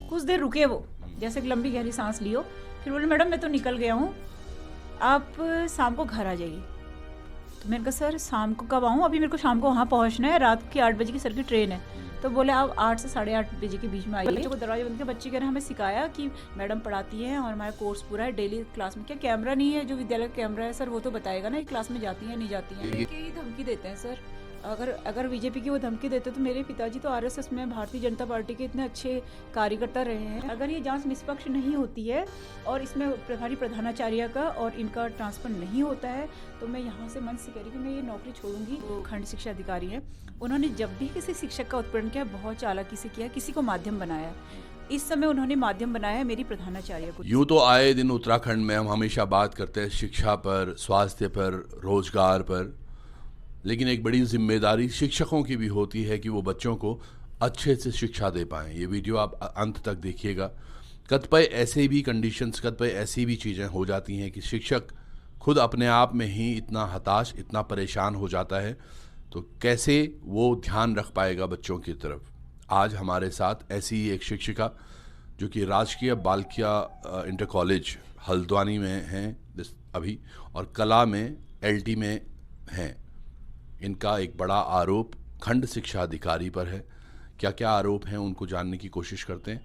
कुछ देर रुके वो, जैसे कि लंबी गहरी सांस लियो, फिर बोले मैडम मैं तो निकल गया हूँ, आप शाम को घर आ जाइए। तो मैंने कहा सर शाम को कब आऊँ, अभी मेरे को शाम को वहाँ पहुँचना है, रात की 8 बजे की सर की ट्रेन है। तो बोले आप 8 से 8:30 बजे के बीच में आइए। बच्चों को दरवाजे बंद के, बच्चे कह रहे हैं हमें सिखाया कि मैडम पढ़ाती हैं और हमारा कोर्स पूरा है, डेली क्लास में क्या कैमरा नहीं है, जो विद्यालय का कैमरा है सर वो तो बताएगा ना क्लास में जाती हैं नहीं जाती हैं। कि धमकी देते हैं सर, अगर बीजेपी की वो धमकी देते तो मेरे पिताजी तो आरएसएस में भारतीय जनता पार्टी के इतने अच्छे कार्यकर्ता रहे हैं। अगर ये जांच निष्पक्ष नहीं होती है और इसमें प्रभारी प्रधानाचार्य का और इनका ट्रांसफर नहीं होता है तो मैं यहाँ से मन से कह रही कि मैं ये नौकरी छोड़ूंगी। वो खंड शिक्षा अधिकारी हैं, उन्होंने जब भी किसी शिक्षक का उत्पीड़न किया बहुत चालाकी से किया, किसी को माध्यम बनाया। इस समय उन्होंने माध्यम बनाया मेरी प्रधानाचार्य को। यूँ तो आए दिन उत्तराखंड में हम हमेशा बात करते हैं शिक्षा पर, स्वास्थ्य पर, रोजगार पर, लेकिन एक बड़ी जिम्मेदारी शिक्षकों की भी होती है कि वो बच्चों को अच्छे से शिक्षा दे पाएँ। ये वीडियो आप अंत तक देखिएगा। कतिपय ऐसे भी कंडीशंस, कतिपय ऐसी भी चीज़ें हो जाती हैं कि शिक्षक खुद अपने आप में ही इतना हताश, इतना परेशान हो जाता है, तो कैसे वो ध्यान रख पाएगा बच्चों की तरफ। आज हमारे साथ ऐसी ही एक शिक्षिका जो कि राजकीय बालकिया इंटर कॉलेज हल्द्वानी में हैं अभी, और कला में एलटी में हैं। इनका एक बड़ा आरोप खंड शिक्षा अधिकारी पर है। क्या क्या आरोप हैं उनको जानने की कोशिश करते हैं।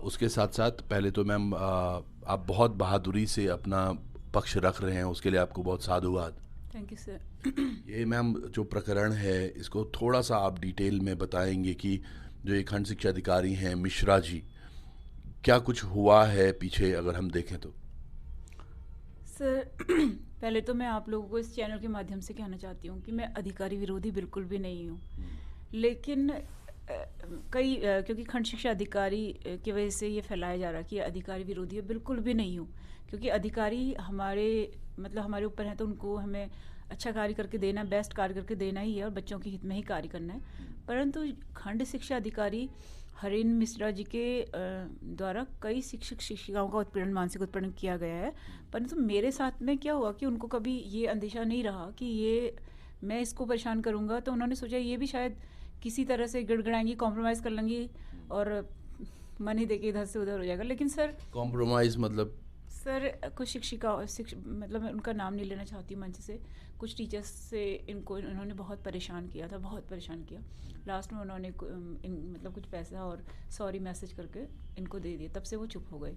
उसके साथ साथ पहले तो मैम आप बहुत बहादुरी से अपना पक्ष रख रहे हैं, उसके लिए आपको बहुत साधुवाद। Thank you sir. ये मैम जो प्रकरण है इसको थोड़ा सा आप डिटेल में बताएंगे कि जो ये खंड शिक्षा अधिकारी हैं मिश्रा जी, क्या कुछ हुआ है पीछे अगर हम देखें तो। सर पहले तो मैं आप लोगों को इस चैनल के माध्यम से कहना चाहती हूँ कि मैं अधिकारी विरोधी बिल्कुल भी नहीं हूँ, लेकिन क्योंकि खंड शिक्षा अधिकारी की वजह से ये फैलाया जा रहा है कि अधिकारी विरोधी है, बिल्कुल भी नहीं हूँ। क्योंकि अधिकारी हमारे ऊपर है तो उनको हमें अच्छा कार्य करके देना, बेस्ट कार्य करके देना ही है और बच्चों के हित में ही कार्य करना है। परंतु खंड शिक्षा अधिकारी हरेन मिश्रा जी के द्वारा कई शिक्षक शिक्षिकाओं का उत्पीड़न, मानसिक उत्पीड़न किया गया है। परंतु मेरे साथ में क्या हुआ कि उनको कभी ये अंदेशा नहीं रहा कि ये मैं इसको परेशान करूँगा, तो उन्होंने सोचा ये भी शायद किसी तरह से गिड़गिड़ाएंगी, कॉम्प्रोमाइज़ कर लेंगी और मन ही देके इधर से उधर हो जाएगा। लेकिन सर कॉम्प्रोमाइज़ मतलब सर कुछ शिक्षिका मतलब मैं उनका नाम नहीं लेना चाहती मंच से, कुछ टीचर्स से इन्होंने बहुत परेशान किया था, बहुत परेशान किया। लास्ट में उन्होंने कुछ पैसा और सॉरी मैसेज करके इनको दे दिया, तब से वो चुप हो गए।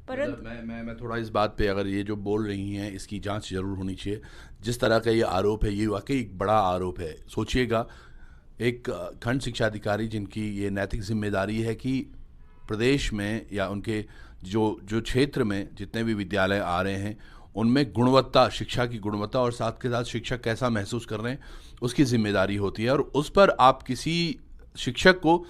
परंतु मैं थोड़ा इस बात पे, अगर ये जो बोल रही हैं इसकी जांच जरूर होनी चाहिए। जिस तरह का ये आरोप है ये वाकई एक बड़ा आरोप है। सोचिएगा एक खंड शिक्षा अधिकारी जिनकी ये नैतिक जिम्मेदारी है कि प्रदेश में या उनके जो क्षेत्र में जितने भी विद्यालय आ रहे हैं उनमें गुणवत्ता, शिक्षा की गुणवत्ता और साथ के साथ शिक्षक कैसा महसूस कर रहे हैं उसकी जिम्मेदारी होती है। और उस पर आप किसी शिक्षक को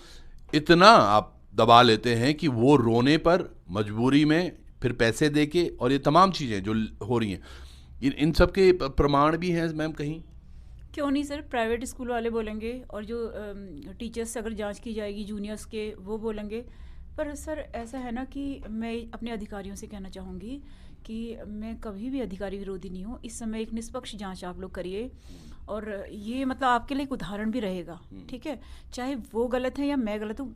इतना आप दबा लेते हैं कि वो रोने पर मजबूरी में फिर पैसे देके, और ये तमाम चीज़ें जो हो रही हैं इन सब के प्रमाण भी हैं मैम कहीं। क्यों नहीं सर, प्राइवेट स्कूल वाले बोलेंगे और जो टीचर्स से अगर जांच की जाएगी जूनियर्स के वो बोलेंगे। पर सर ऐसा है ना कि मैं अपने अधिकारियों से कहना चाहूँगी कि मैं कभी भी अधिकारी विरोधी नहीं हूँ। इस समय एक निष्पक्ष जांच आप लोग करिए और ये मतलब आपके लिए एक उदाहरण भी रहेगा, ठीक है। चाहे वो गलत है या मैं गलत हूँ,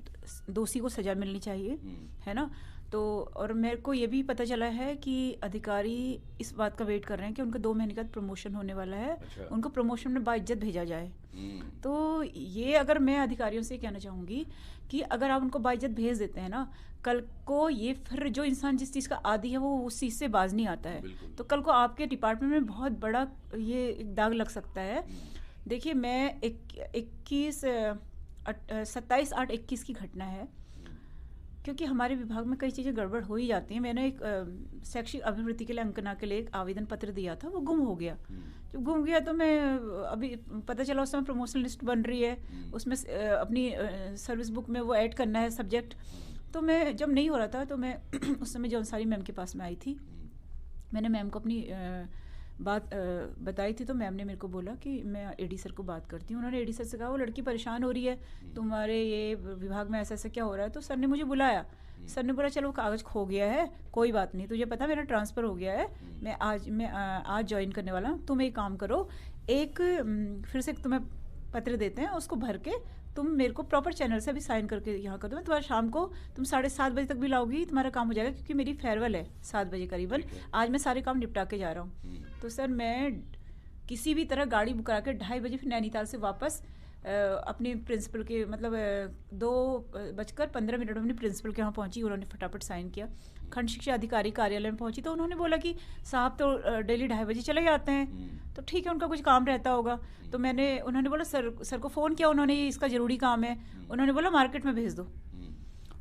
दोषी को सज़ा मिलनी चाहिए, है ना। तो और मेरे को ये भी पता चला है कि अधिकारी इस बात का वेट कर रहे हैं कि उनका 2 महीने का प्रमोशन होने वाला है। अच्छा। उनको प्रमोशन में बाइज्जत भेजा जाए। तो ये अगर मैं अधिकारियों से कहना चाहूँगी कि अगर आप उनको बाइज्जत भेज देते हैं ना, कल को ये फिर जो इंसान जिस चीज़ का आदी है वो उस चीज़ से बाज नहीं आता है, तो कल को आपके डिपार्टमेंट में बहुत बड़ा ये एक दाग लग सकता है। देखिए मैं 27/8/21 की घटना है, क्योंकि हमारे विभाग में कई चीज़ें गड़बड़ हो ही जाती हैं। मैंने एक शैक्षिक अभिवृद्धि के लिए, अंकना के लिए एक आवेदन पत्र दिया था, वो गुम हो गया। जब गुम गया तो मैं अभी पता चला उस समय प्रमोशन लिस्ट बन रही है, उसमें अपनी सर्विस बुक में वो ऐड करना है सब्जेक्ट। तो मैं जब नहीं हो रहा था तो मैं उस समय जौनसारी मैम के पास में आई थी, मैंने मैम को अपनी बात बताई थी। तो मैम ने मेरे को बोला कि मैं एडी सर को बात करती हूँ। उन्होंने एडी सर से कहा वो लड़की परेशान हो रही है, तुम्हारे ये विभाग में ऐसा ऐसा क्या हो रहा है। तो सर ने मुझे बुलाया, सर ने बोला चलो कागज़ खो गया है, कोई बात नहीं, तुझे पता मेरा ट्रांसफ़र हो गया है, मैं आज ज्वाइन करने वाला हूँ। तुम एक काम करो, एक फिर से तुम्हें पत्र देते हैं, उसको भर के तुम मेरे को प्रॉपर चैनल से अभी साइन करके यहाँ कर दो, मैं तुम्हारा शाम को तुम 7:30 बजे तक भी लाओगी, तुम्हारा काम हो जाएगा, क्योंकि मेरी फेयरवेल है 7 बजे करीबन। आज मैं सारे काम निपटा के जा रहा हूँ। तो सर मैं किसी भी तरह गाड़ी बुक करा के 2:30 बजे फिर नैनीताल से वापस अपने प्रिंसिपल के मतलब 2:15 में अपनी प्रिंसिपल के वहाँ पहुँची। उन्होंने फटाफट साइन किया। खंड शिक्षा अधिकारी कार्यालय में पहुँची तो उन्होंने बोला कि साहब तो डेली 2:30 बजे चले जाते हैं, तो ठीक है उनका कुछ काम रहता होगा। तो उन्होंने बोला सर को फ़ोन किया उन्होंने, इसका ज़रूरी काम है। उन्होंने बोला मार्केट में भेज दो।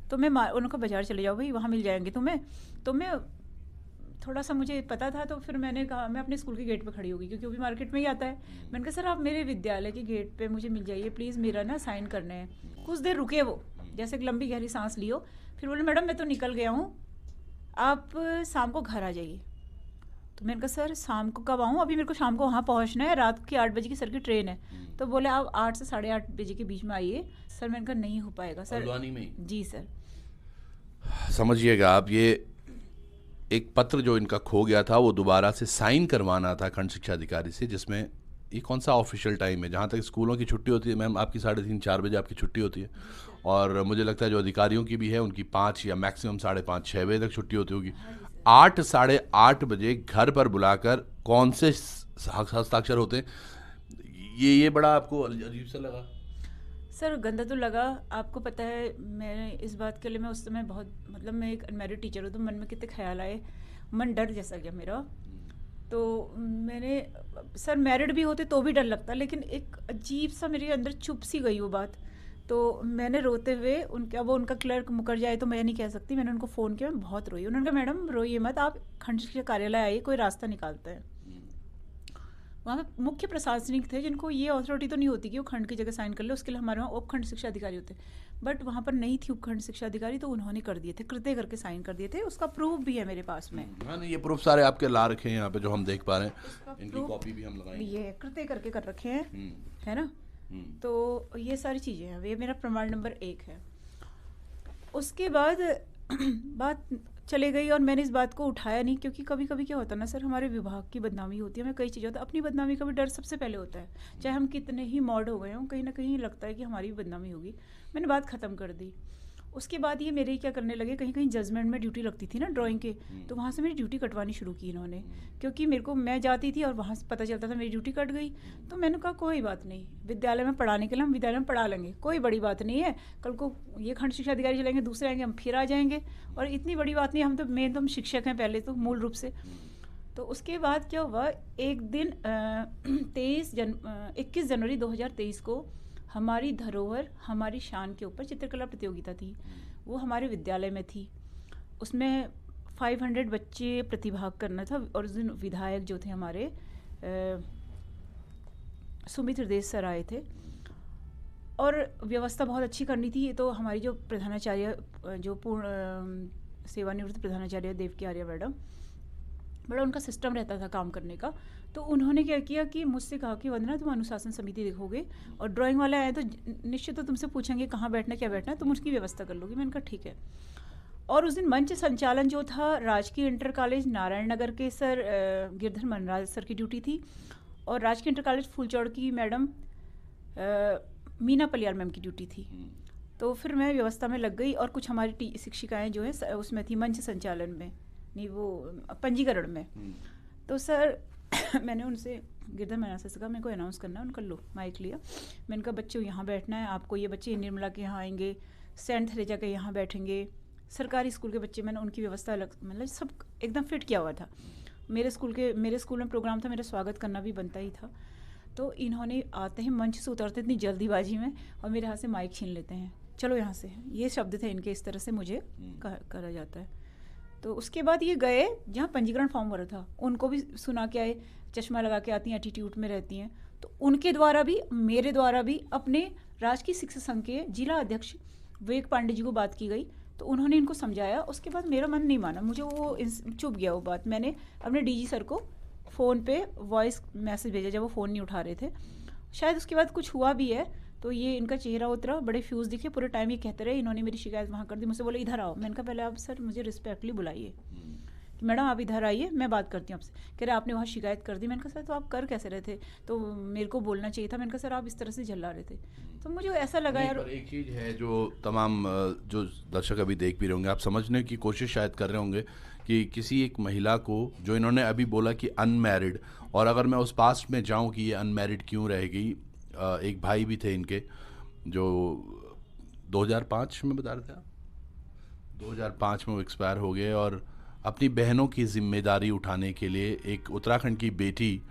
तो मैं उनको बाज़ार चले जाओ भाई, वहाँ मिल जाएंगे तुम्हें। तो मैं थोड़ा सा मुझे पता था, तो फिर मैंने कहा मैं अपने स्कूल के गेट पे खड़ी होगी, क्योंकि वो भी मार्केट में ही आता है। मैंने कहा सर आप मेरे विद्यालय के गेट पे मुझे मिल जाइए प्लीज़, मेरा ना साइन करने हैं। कुछ देर रुके वो, जैसे एक लंबी गहरी सांस लियो, फिर बोले मैडम मैं तो निकल गया हूँ, आप शाम को घर आ जाइए। तो मैंने कहा सर शाम को कब आऊँ, अभी मेरे को शाम को वहाँ पहुँचना है, रात की 8 बजे की सर की ट्रेन है। तो बोले आप 8 से 8:30 बजे के बीच में आइए। सर मैंने कहा नहीं हो पाएगा सर। हल्द्वानी में? जी सर। समझिएगा आप, ये एक पत्र जो इनका खो गया था वो दोबारा से साइन करवाना था खंड शिक्षा अधिकारी से, जिसमें ये कौन सा ऑफिशियल टाइम है, जहाँ तक स्कूलों की छुट्टी होती है मैम आपकी 3:30-4 बजे आपकी छुट्टी होती है, और मुझे लगता है जो अधिकारियों की भी है उनकी 5 या मैक्सिमम 5:30-6 बजे तक छुट्टी होती होगी। 8 साढ़े 8 बजे घर पर बुलाकर कौन से हस्ताक्षर होते हैं, ये बड़ा आपको अजीब सा लगा? सर गंदा तो लगा। आपको पता है मैं इस बात के लिए, मैं उस समय बहुत मतलब मैं एक अनमैरिड टीचर हूँ, तो मन में कितने ख्याल आए, मन डर जैसा गया मेरा। तो मैंने सर मैरिड भी होते तो भी डर लगता, लेकिन एक अजीब सा मेरे अंदर चुप सी गई वो बात। तो मैंने रोते हुए उनका क्लर्क मुकर जाए तो मैं नहीं कह सकती, मैंने उनको फ़ोन किया, मैं बहुत रोई। उन्होंने कहा मैडम रोइए मत, आप खंड शिक्षा कार्यालय आइए, कोई रास्ता निकालते हैं। वहाँ पे मुख्य प्रशासनिक थे जिनको ये अथॉरिटी तो नहीं होती कि वो खंड की जगह साइन कर ले, उसके लिए हमारे वहाँ उपखंड शिक्षा अधिकारी होते, बट वहाँ पर नहीं थी उपखंड शिक्षा अधिकारी, तो उन्होंने कर दिए थे, कृत्य करके साइन कर दिए थे। उसका प्रूफ भी है मेरे पास में। हाँ नहीं, ये प्रूफ सारे आपके ला रखे हैं यहाँ पे जो हम देख पा रहे हैं, इनकी कॉपी भी हम लगाएंगे। ये कृत्य करके कर रखे हैं, है ना। तो ये सारी चीज़ें हैं, ये मेरा प्रमाण नंबर 1 है। उसके बाद बात चले गई और मैंने इस बात को उठाया नहीं, क्योंकि कभी कभी क्या होता है ना सर, हमारे विभाग की बदनामी होती है, हमें कई चीज़ें होता है, अपनी बदनामी का भी डर सबसे पहले होता है। चाहे हम कितने ही मॉड हो गए हों, कहीं ना कहीं लगता है कि हमारी भी बदनामी होगी। मैंने बात ख़त्म कर दी। उसके बाद ये मेरे क्या करने लगे, कहीं कहीं जजमेंट में ड्यूटी लगती थी ना ड्राइंग के, तो वहाँ से मेरी ड्यूटी कटवानी शुरू की इन्होंने, क्योंकि मेरे को मैं जाती थी और वहाँ से पता चलता था मेरी ड्यूटी कट गई। तो मैंने कहा कोई बात नहीं, विद्यालय में पढ़ाने के लिए हम विद्यालय में पढ़ा लेंगे, कोई बड़ी बात नहीं है, कल को ये खंड शिक्षा अधिकारी चलेंगे, दूसरे आएंगे, हम फिर आ जाएंगे, और इतनी बड़ी बात नहीं, हम तो मेन तो हम शिक्षक हैं पहले तो मूल रूप से। तो उसके बाद क्या हुआ, एक दिन 21 जनवरी 2023 को हमारी धरोहर हमारी शान के ऊपर चित्रकला प्रतियोगिता थी, वो हमारे विद्यालय में थी। उसमें 500 बच्चे प्रतिभाग करना था, और उस दिन विधायक जो थे हमारे सुमित हृदय सर आए थे, और व्यवस्था बहुत अच्छी करनी थी। तो हमारी जो प्रधानाचार्य, जो पूर्ण सेवानिवृत्त प्रधानाचार्य देवकी आर्य मैडम, बड़ा उनका सिस्टम रहता था काम करने का। तो उन्होंने क्या किया कि मुझसे कहा कि वंदना तुम अनुशासन समिति देखोगे, और ड्राइंग वाले आए तो निश्चित तो तुमसे पूछेंगे कहाँ बैठना क्या बैठना, तुम उसकी व्यवस्था कर लोगी। मैंने कहा ठीक है। और उस दिन मंच संचालन जो था राजकीय इंटर कॉलेज नारायण नगर के सर गिरधर मनराज सर की ड्यूटी थी, और राजकीय इंटर कॉलेज फूलचौड़ की मैडम मीना पलियार मैम की ड्यूटी थी। तो फिर मैं व्यवस्था में लग गई, और कुछ हमारी शिक्षिकाएँ जो है उसमें थी मंच संचालन में, नहीं वो पंजीकरण में। तो सर मैंने उनसे गिरधर मैना से कहा मेरे को अनाउंस करना है, उनका लो माइक लिया, मैंने कहा बच्चों यहाँ बैठना है आपको, ये बच्चे निर्मला के यहाँ आएंगे, सेंट थेरेजा के यहाँ बैठेंगे, सरकारी स्कूल के बच्चे, मैंने उनकी व्यवस्था अलग, मतलब सब एकदम फिट किया हुआ था। मेरे स्कूल में प्रोग्राम था, मेरा स्वागत करना भी बनता ही था। तो इन्होंने आते ही मंच से उतरते इतनी जल्दीबाजी में, और मेरे हाथ से माइक छीन लेते हैं, चलो यहाँ से, ये शब्द थे इनके, इस तरह से मुझे करा जाता है। तो उसके बाद ये गए जहाँ पंजीकरण फॉर्म भरा था, उनको भी सुना के आए, चश्मा लगा के आती हैं, एटीट्यूड में रहती हैं। तो उनके द्वारा भी मेरे द्वारा भी अपने राजकीय शिक्षक संघ के जिला अध्यक्ष विवेक पांडे जी को बात की गई, तो उन्होंने इनको समझाया। उसके बाद मेरा मन नहीं माना, मुझे वो चुप गया वो बात। मैंने अपने डीजी सर को फ़ोन पे वॉइस मैसेज भेजा जब वो फ़ोन नहीं उठा रहे थे, शायद उसके बाद कुछ हुआ भी है। तो ये इनका चेहरा उतरा, बड़े फ्यूज़ दिखे, पूरे टाइम ये कहते रहे इन्होंने मेरी शिकायत वहाँ कर दी, मुझसे बोले इधर आओ। मैंने कहा पहले आप सर मुझे रिस्पेक्टली बुलाइए, कि मैडम आप इधर आइए, मैं बात करती हूँ आपसे। कह रहे आपने वहाँ शिकायत कर दी। मैंने कहा सर तो आप कर कैसे रहे थे? तो मेरे को बोलना चाहिए था। मैंने कहा सर आप इस तरह से झल्ला रहे थे। तो मुझे ऐसा लगा नहीं, यार। पर एक चीज़ है जो तमाम जो दर्शक अभी देख भी रहे होंगे, आप समझने की कोशिश शायद कर रहे होंगे कि किसी एक महिला को, जो इन्होंने अभी बोला कि अनमैरिड, और अगर मैं उस पास्ट में जाऊं कि ये अनमैरिड क्यों रह गई, एक भाई भी थे इनके जो 2005 में बता रहे थे आप, 2005 में वो एक्सपायर हो गए, और अपनी बहनों की जिम्मेदारी उठाने के लिए एक उत्तराखंड की बेटी,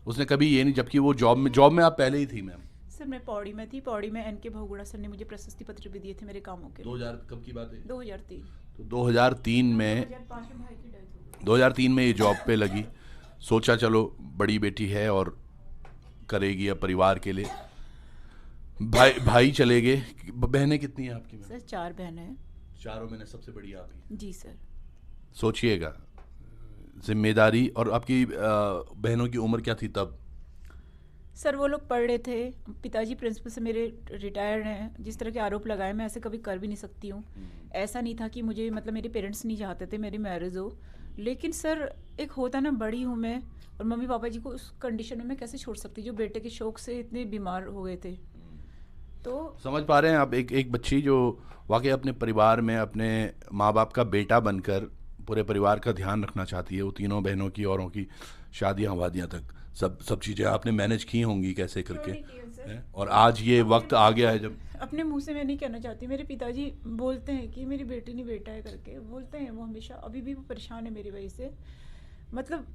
उसने कभी ये नहीं, जबकि वो जॉब में आप पहले ही थी मैम। सर मैं पौड़ी में थी। पौड़ी में एन के बहुगुणा सर ने मुझे प्रशस्ति पत्र भी दिए थे मेरे कामों के लिए। 2000 कब की बात है? 2003। तो 2003 में 2005 में भाई की डेथ हो गई। 2003 में ये जॉब पे लगी, सोचा चलो बड़ी बेटी है और करेगी अब परिवार के लिए। भाई चले गए। बहनें कितनी हैं आपकी में? सर 4 बहनें हैं। चारों में सबसे बड़ी आप ही। जी सर। सोचिएगा जिम्मेदारी। और आपकी बहनों की उम्र क्या थी तब? सर वो लोग पढ़ रहे थे। पिताजी प्रिंसिपल से मेरे रिटायर्ड हैं। जिस तरह के आरोप लगाए मैं ऐसे कभी कर भी नहीं सकती हूँ। ऐसा नहीं था कि मुझे, मतलब मेरे पेरेंट्स नहीं चाहते थे मेरी मैरिज हो, लेकिन सर एक होता ना, बड़ी हूँ मैं, और मम्मी पापा जी को उस कंडीशन में मैं कैसे छोड़ सकती जो बेटे के शौक से इतने बीमार हो गए थे। तो समझ पा रहे हैं आप, एक बच्ची जो वाकई अपने परिवार में अपने माँ बाप का बेटा बनकर पूरे परिवार का ध्यान रखना चाहती है, वो तीनों बहनों की, औरों की शादियाँ वादियाँ तक सब चीज़ें आपने मैनेज की होंगी कैसे करके, हैं? और आज ये वक्त आ गया है जब अपने मुंह से मैं नहीं कहना चाहती, मेरे पिताजी बोलते हैं कि मेरी बेटी नहीं बेटा है करके बोलते हैं वो हमेशा। अभी भी वो परेशान है मेरी वजह से। मतलब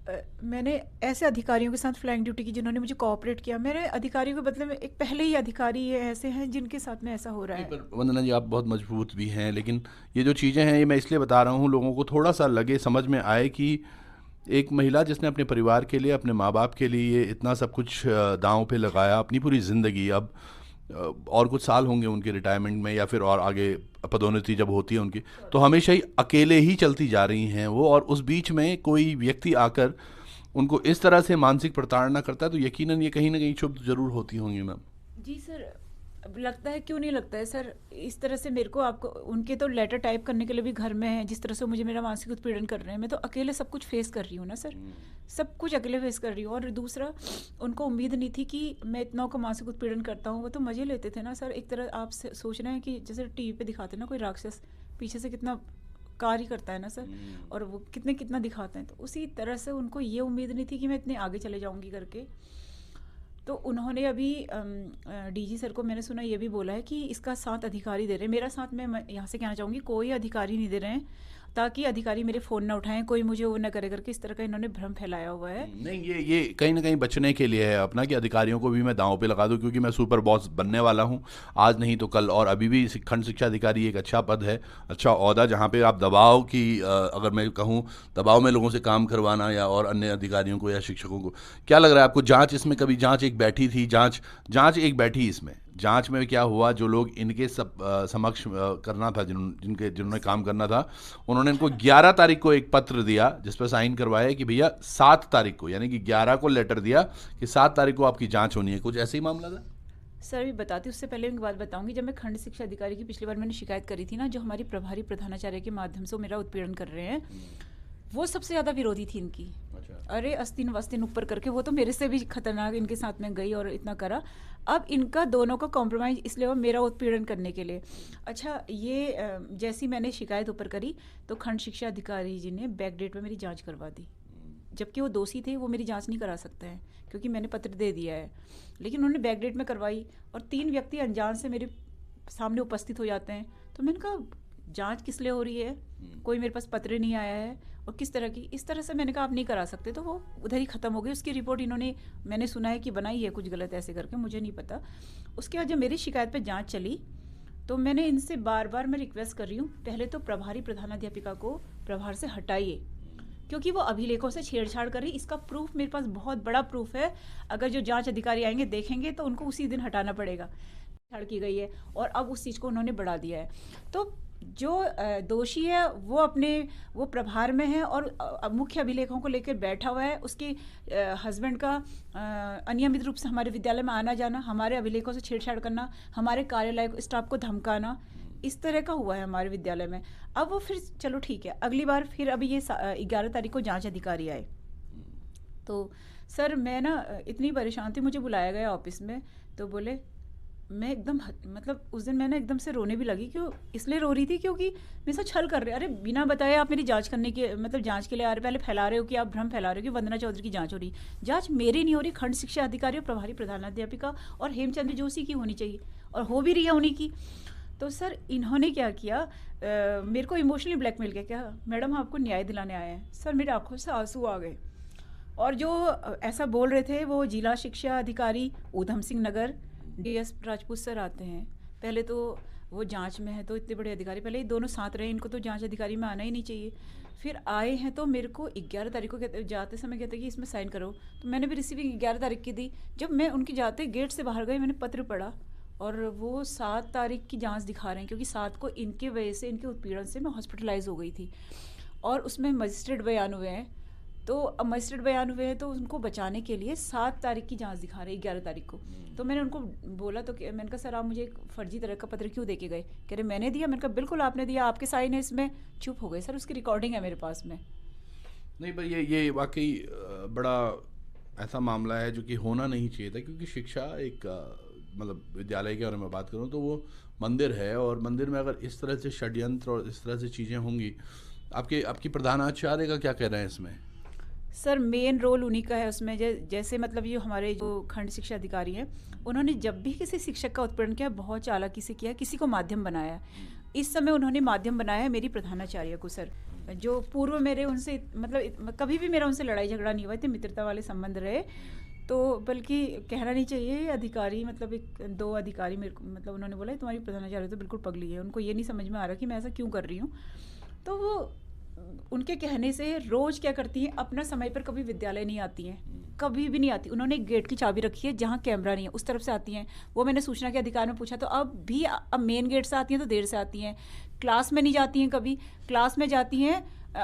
मैंने ऐसे अधिकारियों के साथ फ्लाइंग ड्यूटी की जिन्होंने मुझे कोऑपरेट किया। मेरे अधिकारियों के बदले में एक पहले ही अधिकारी ये ऐसे हैं जिनके साथ में ऐसा हो रहा है। पर वंदना जी, आप बहुत मजबूत भी हैं, लेकिन ये जो चीज़ें हैं ये मैं इसलिए बता रहा हूँ, लोगों को थोड़ा सा लगे, समझ में आए कि एक महिला जिसने अपने परिवार के लिए, अपने माँ बाप के लिए इतना सब कुछ दांव पे लगाया, अपनी पूरी ज़िंदगी, अब और कुछ साल होंगे उनके रिटायरमेंट में या फिर और आगे पदोन्नति जब होती है उनकी, तो हमेशा ही अकेले ही चलती जा रही हैं वो, और उस बीच में कोई व्यक्ति आकर उनको इस तरह से मानसिक प्रताड़ना करता है, तो यकीनन ये कहीं ना कहीं क्षुब्ध जरूर होती होंगी मैम। जी सर, अब लगता है, क्यों नहीं लगता है सर। इस तरह से मेरे को, आपको उनके तो लेटर टाइप करने के लिए भी घर में है, जिस तरह से मुझे मेरा मानसिक उत्पीड़न कर रहे हैं, मैं तो अकेले सब कुछ फेस कर रही हूँ ना सर, सब कुछ अकेले फेस कर रही हूँ। और दूसरा, उनको उम्मीद नहीं थी कि मैं इतना का मानसिक उत्पीड़न करता हूँ। वो तो मजे लेते थे ना सर। एक तरह आप सोच रहे हैं कि जैसे टीवी पे दिखाते हैं ना कोई राक्षस पीछे से कितना कार्य करता है ना सर, और वो कितना दिखाते हैं, तो उसी तरह से उनको ये उम्मीद नहीं थी कि मैं इतने आगे चले जाऊँगी करके। तो उन्होंने अभी डीजी सर को मैंने सुना ये भी बोला है कि इसका साथ अधिकारी दे रहे हैं। मेरा साथ मैं यहाँ से कहना चाहूँगी कोई अधिकारी नहीं दे रहे हैं, ताकि अधिकारी मेरे फ़ोन ना उठाएं, कोई मुझे वो ना करे करके, इस तरह का इन्होंने भ्रम फैलाया हुआ है। नहीं, ये कहीं ना कहीं बचने के लिए है अपना, कि अधिकारियों को भी मैं दांव पे लगा दूं, क्योंकि मैं सुपर बॉस बनने वाला हूं आज नहीं तो कल। और अभी भी खंड शिक्षा अधिकारी एक अच्छा पद है, अच्छा ओहदा, जहां पे आप दबाव की, अगर मैं कहूं दबाव में लोगों से काम करवाना, या और अन्य अधिकारियों को या शिक्षकों को। क्या लग रहा है आपको, जांच इसमें कभी जांच एक बैठी थी, जांच एक बैठी इसमें, जांच में क्या हुआ, जो लोग इनके समक्ष करना था, जिन्होंने काम करना था, उन्होंने इनको 11 तारीख को एक पत्र दिया जिस पर साइन करवाया कि भैया 7 तारीख को, यानी कि 11 को लेटर दिया कि 7 तारीख को आपकी जांच होनी है। कुछ ऐसे ही मामला था सर। भी बताती, उससे पहले एक बात बताऊंगी। जब मैं खंड शिक्षा अधिकारी की पिछली बार मैंने शिकायत करी थी ना, जो हमारी प्रभारी प्रधानाचार्य के माध्यम से मेरा उत्पीड़न कर रहे हैं, वो सबसे ज़्यादा विरोधी थी इनकी। अच्छा। अरे अस्तीन वस्तीन ऊपर करके, वो तो मेरे से भी खतरनाक इनके साथ में गई और इतना करा। अब इनका दोनों का कॉम्प्रोमाइज़ इसलिए हुआ मेरा उत्पीड़न करने के लिए। अच्छा, ये जैसी मैंने शिकायत ऊपर करी तो खंड शिक्षा अधिकारी जी ने बैक डेट में मेरी जांच करवा दी, जबकि वो दोषी थे, वो मेरी जांच नहीं करा सकते हैं क्योंकि मैंने पत्र दे दिया है, लेकिन उन्होंने बैक डेट में करवाई। और 3 व्यक्ति अनजान से मेरे सामने उपस्थित हो जाते हैं। तो मैंने कहा जांच किस लिए हो रही है, कोई मेरे पास पत्र नहीं आया है, और किस तरह की, इस तरह से मैंने कहा आप नहीं करा सकते। तो वो उधर ही ख़त्म हो गई। उसकी रिपोर्ट इन्होंने, मैंने सुना है कि बनाई है कुछ गलत ऐसे करके, मुझे नहीं पता। उसके बाद जब मेरी शिकायत पे जांच चली तो मैंने इनसे बार बार मैं रिक्वेस्ट कर रही हूँ, पहले तो प्रभारी प्रधानाध्यापिका को प्रभार से हटाइए, क्योंकि वो अभिलेखों से छेड़छाड़ कर रही। इसका प्रूफ मेरे पास बहुत बड़ा प्रूफ है, अगर जो जांच अधिकारी आएंगे देखेंगे तो उनको उसी दिन हटाना पड़ेगा। छाड़ की गई है और अब उस चीज़ को उन्होंने बढ़ा दिया है। तो जो दोषी है वो प्रभार में है और मुख्य अभिलेखों को लेकर बैठा हुआ है। उसके हस्बैंड का अनियमित रूप से हमारे विद्यालय में आना जाना, हमारे अभिलेखों से छेड़छाड़ करना, हमारे कार्यालय स्टाफ को धमकाना, इस तरह का हुआ है हमारे विद्यालय में। अब वो फिर चलो ठीक है, अगली बार फिर अभी ये 11 तारीख को जांच अधिकारी आए, तो सर मैं ना इतनी परेशान थी, मुझे बुलाया गया ऑफिस में, तो बोले, मैं एकदम मतलब उस दिन मैं ना एकदम से रोने भी लगी। क्यों इसलिए रो रही थी, क्योंकि मेरे साथ छल कर रहे हैं। अरे बिना बताए आप मेरी जांच करने के मतलब जांच के लिए आ रहे, पहले फैला रहे हो कि आप भ्रम फैला रहे हो कि वंदना चौधरी की जांच हो रही। जांच मेरी नहीं हो रही, खंड शिक्षा अधिकारी और प्रभारी प्रधानाध्यापिका और हेमचंद्र जोशी की होनी चाहिए, और हो भी रही है उन्हीं की। तो सर इन्होंने क्या किया, मेरे को इमोशनली ब्लैकमेल किया, क्या मैडम आपको न्याय दिलाने आए हैं। सर मेरे आंखों से आंसू आ गए, और जो ऐसा बोल रहे थे वो जिला शिक्षा अधिकारी ऊधम सिंह नगर डीएस राजपूत सर आते हैं। पहले तो वो जांच में है, तो इतने बड़े अधिकारी पहले ही दोनों साथ रहे, इनको तो जांच अधिकारी में आना ही नहीं चाहिए। फिर आए हैं तो मेरे को 11 तारीख को कहते, जाते समय कहते कि इसमें साइन करो, तो मैंने भी रिसीविंग 11 तारीख की दी। जब मैं उनके जाते गेट से बाहर गई, मैंने पत्र पढ़ा, और वो 7 तारीख की जांच दिखा रहे हैं, क्योंकि 7 को इनके वजह से, इनके उत्पीड़न से मैं हॉस्पिटलाइज हो गई थी। और उसमें मजिस्ट्रेट बयान हुए हैं, तो अब मजिस्ट्रेट बयान हुए हैं, तो उनको बचाने के लिए 7 तारीख की जांच दिखा रहे हैं 11 तारीख को। तो मैंने उनको बोला, तो मैंने कहा सर आप मुझे एक फर्जी तरह का पत्र क्यों दे के गए। कह रहे मैंने दिया। मैंने कहा बिल्कुल आपने दिया, आपके साइन है इसमें। चुप हो गए सर, उसकी रिकॉर्डिंग है मेरे पास में। नहीं पर ये वाकई बड़ा ऐसा मामला है जो कि होना नहीं चाहिए था, क्योंकि शिक्षा एक मतलब विद्यालय के बारे में बात करूँ तो वो मंदिर है, और मंदिर में अगर इस तरह से षड्यंत्र और इस तरह से चीज़ें होंगी, आपकी प्रधानाचार्य का क्या कह रहे हैं इसमें? सर मेन रोल उन्हीं का है उसमें। जैसे मतलब ये हमारे जो खंड शिक्षा अधिकारी हैं, उन्होंने जब भी किसी शिक्षक का उत्पीड़न किया, बहुत चालाकी से किया, किसी को माध्यम बनाया। इस समय उन्होंने माध्यम बनाया है मेरी प्रधानाचार्य को सर, जो पूर्व मेरे उनसे मतलब कभी भी मेरा उनसे लड़ाई झगड़ा नहीं हुआ, इतने मित्रता वाले संबंध रहे। तो बल्कि कहना नहीं चाहिए, अधिकारी मतलब 2 अधिकारी मेरे को मतलब उन्होंने बोला तुम्हारी प्रधानाचार्य तो बिल्कुल पगली है, उनको ये नहीं समझ में आ रहा कि मैं ऐसा क्यों कर रही हूँ। तो वो उनके कहने से रोज क्या करती हैं, अपना समय पर कभी विद्यालय नहीं आती हैं, कभी भी नहीं आती। उन्होंने एक गेट की चाबी रखी है जहाँ कैमरा नहीं है, उस तरफ से आती हैं। वो मैंने सूचना के अधिकार में पूछा, तो अब मेन गेट से आती हैं तो देर से आती हैं, क्लास में नहीं जाती हैं कभी। क्लास में जाती हैं,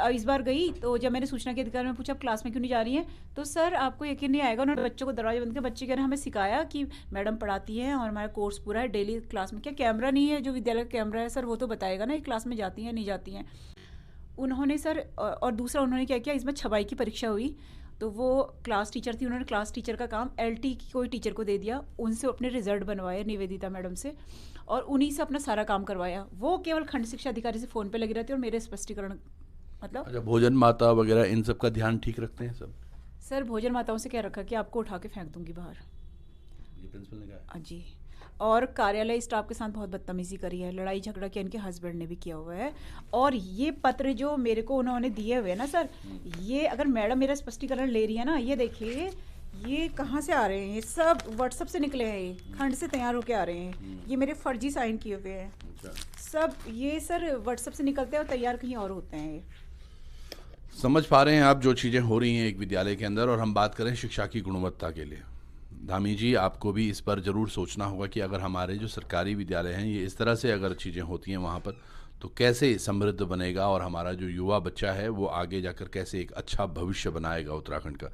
इस बार गई तो जब मैंने सूचना के अधिकार में पूछा क्लास में क्यों नहीं जा रही हैं, तो सर आपको यकीन नहीं आएगा, उन्होंने बच्चों को दरवाजे बंद के, बच्चे कह रहे हैं हमें सिखाया कि मैडम पढ़ाती हैं और हमारा कोर्स पूरा है, डेली क्लास में क्या कैमरा नहीं है, जो विद्यालय का कैमरा है सर वो तो बताएगा ना क्लास में जाती हैं नहीं जाती हैं। उन्होंने सर और दूसरा उन्होंने क्या किया, इसमें छबाई की परीक्षा हुई, तो वो क्लास टीचर थी, उन्होंने क्लास टीचर का काम एलटी की कोई टीचर को दे दिया, उनसे अपने रिजल्ट बनवाए निवेदिता मैडम से, और उन्हीं से अपना सारा काम करवाया। वो केवल खंड शिक्षा अधिकारी से फ़ोन पे लगी रहती है, और मेरे स्पष्टीकरण मतलब अच्छा, भोजन माता वगैरह इन सब का ध्यान ठीक रखते हैं सब? सर भोजन माताओं से क्या रखा कि आपको उठा के फेंक दूंगी बाहर, ये प्रिंसिपल ने कहा? जी। और कार्यालय स्टाफ के साथ बहुत बदतमीजी करी है, लड़ाई झगड़ा किया, इनके हस्बैंड ने भी किया हुआ है। और ये पत्र जो मेरे को उन्होंने दिए हुए हैं ना सर, ये अगर मैडम मेरा स्पष्टीकरण ले रही है ना, ये देखिए ये कहाँ से आ रहे हैं, ये सब व्हाट्सएप से निकले हैं, ये खंड से तैयार होके आ रहे हैं, ये मेरे फर्जी साइन किए हुए हैं सब, ये सर व्हाट्सएप से निकलते हैं और तैयार कहीं और होते हैं। ये समझ पा रहे हैं आप जो चीज़ें हो रही हैं एक विद्यालय के अंदर, और हम बात करें शिक्षा की गुणवत्ता के लिए। धामी जी, आपको भी इस पर ज़रूर सोचना होगा कि अगर हमारे जो सरकारी विद्यालय हैं ये इस तरह से अगर चीज़ें होती हैं वहाँ पर, तो कैसे समृद्ध बनेगा, और हमारा जो युवा बच्चा है वो आगे जाकर कैसे एक अच्छा भविष्य बनाएगा उत्तराखंड का।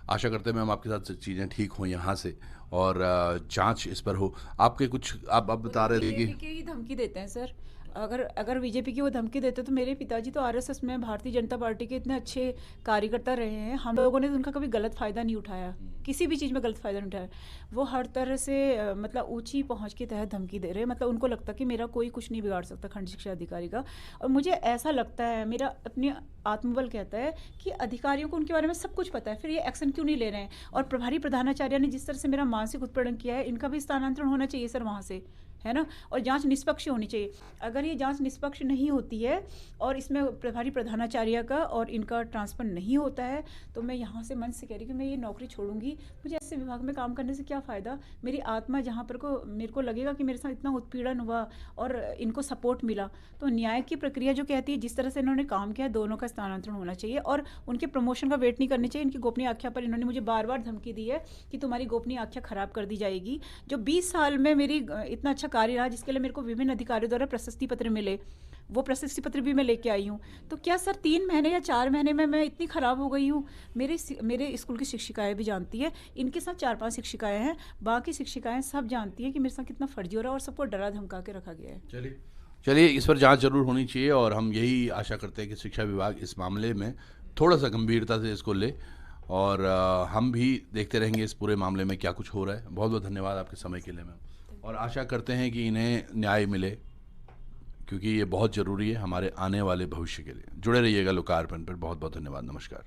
आशा करते हैं मैम आपके साथ चीज़ें ठीक हों यहाँ से, और जांच इस पर हो। आपके कुछ आप बता रहे थे कि बीजेपी की धमकी देते हैं सर, अगर बीजेपी की वो धमकी देते तो मेरे पिताजी तो आरएसएस में भारतीय जनता पार्टी के इतने अच्छे कार्यकर्ता रहे हैं, हम लोगों ने तो उनका कभी गलत फ़ायदा नहीं उठाया, किसी भी चीज़ में गलत फ़ायदा नहीं उठाया। वो हर तरह से मतलब ऊंची पहुंच के तहत धमकी दे रहे हैं, मतलब उनको लगता कि मेरा कोई कुछ नहीं बिगाड़ सकता खंड शिक्षा अधिकारी का। और मुझे ऐसा लगता है, मेरा अपनी आत्मबल कहता है कि अधिकारियों को उनके बारे में सब कुछ पता है, फिर ये एक्शन क्यों नहीं ले रहे हैं। और प्रभारी प्रधानाचार्य ने जिस तरह से मेरा मानसिक उत्पीड़न किया है, इनका भी स्थानांतरण होना चाहिए सर वहाँ से, है ना। और जांच निष्पक्ष होनी चाहिए। अगर ये जांच निष्पक्ष नहीं होती है और इसमें प्रभारी प्रधानाचार्य का और इनका ट्रांसफर नहीं होता है, तो मैं यहाँ से मन से कह रही कि मैं ये नौकरी छोड़ूंगी। मुझे ऐसे विभाग में काम करने से क्या फ़ायदा। मेरी आत्मा जहाँ पर को मेरे को लगेगा कि मेरे साथ इतना उत्पीड़न हुआ और इनको सपोर्ट मिला, तो न्याय की प्रक्रिया जो कहती है जिस तरह से इन्होंने काम किया, दोनों का स्थानांतरण होना चाहिए और उनके प्रमोशन का वेट नहीं करनी चाहिए। इनकी गोपनीय आख्या पर इन्होंने मुझे बार बार धमकी दी है कि तुम्हारी गोपनीय आख्या खराब कर दी जाएगी। जो 20 साल में मेरी इतना अच्छा कार्य रहा, जिसके लिए मेरे को विभिन्न अधिकारियों द्वारा प्रशस्ति पत्र मिले, वो प्रशस्ति पत्र भी मैं लेके आई हूँ। तो क्या सर 3 महीने या 4 महीने में मैं इतनी ख़राब हो गई हूँ? मेरे स्कूल की शिक्षिकाएं भी जानती है, इनके साथ 4-5 शिक्षिकाएं हैं, बाकी शिक्षिकाएं सब जानती हैं कि मेरे साथ कितना फर्जी हो रहा है और सबको डरा धमका के रखा गया है। चलिए, चलिए, इस पर जांच जरूर होनी चाहिए और हम यही आशा करते हैं कि शिक्षा विभाग इस मामले में थोड़ा सा गंभीरता से इसको ले और हम भी देखते रहेंगे इस पूरे मामले में क्या कुछ हो रहा है। बहुत बहुत धन्यवाद आपके समय के लिए मैम, और आशा करते हैं कि इन्हें न्याय मिले, क्योंकि ये बहुत ज़रूरी है हमारे आने वाले भविष्य के लिए। जुड़े रहिएगा लोकार्पण पर। बहुत बहुत धन्यवाद। नमस्कार।